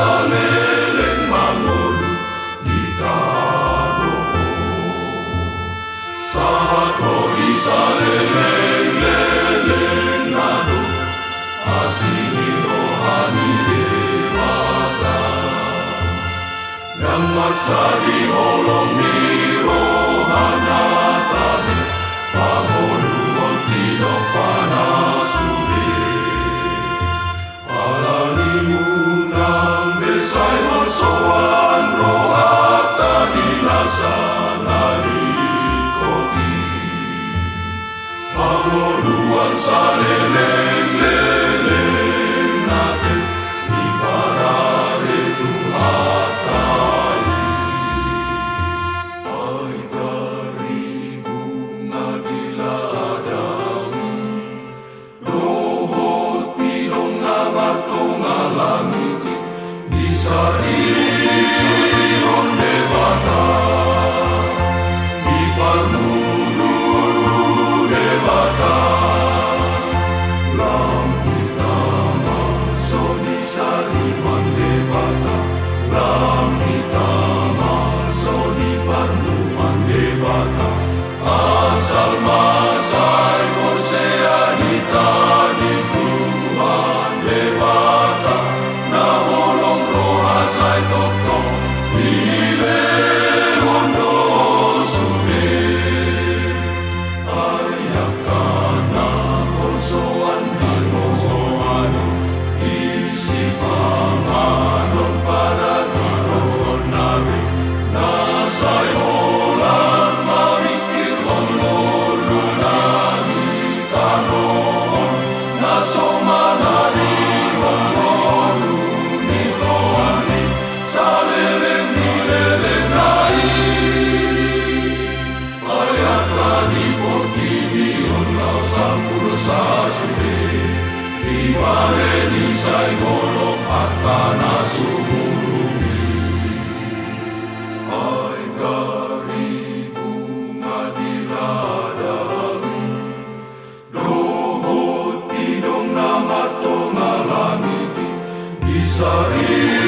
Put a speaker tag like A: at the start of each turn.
A: saleleng mangolu di Kanoon. Sahatori saleleng leleng nado asini rohani dewata. Yang masa di holong ni rohana tadi pangolu tino panasude. Alani unang besai holsoan rohata dinasa narikoti. Pangoluan saleleng leleng nate ibarare tuhatai. Ay karibu ngadiladang dohot pilong na martongalangit di sarion debata di parmulu debata lang kita maso di sarion debata lang kita maso di parmuan debata asal masai borsea hita di suhan debata na holong roha sai tokong bile hondo sude ayak kana konsoan dinosoan isi panganon para titon nabe nasay holang mamikir honolo lagi kanon nasomanari honolo nitoani saleleng nileleng nai ayakani porkini onlau sampuro sasude ibaheni say golong atana sumurumi. Ay karibu ngadiladang dohot pidong na martongalangit di sari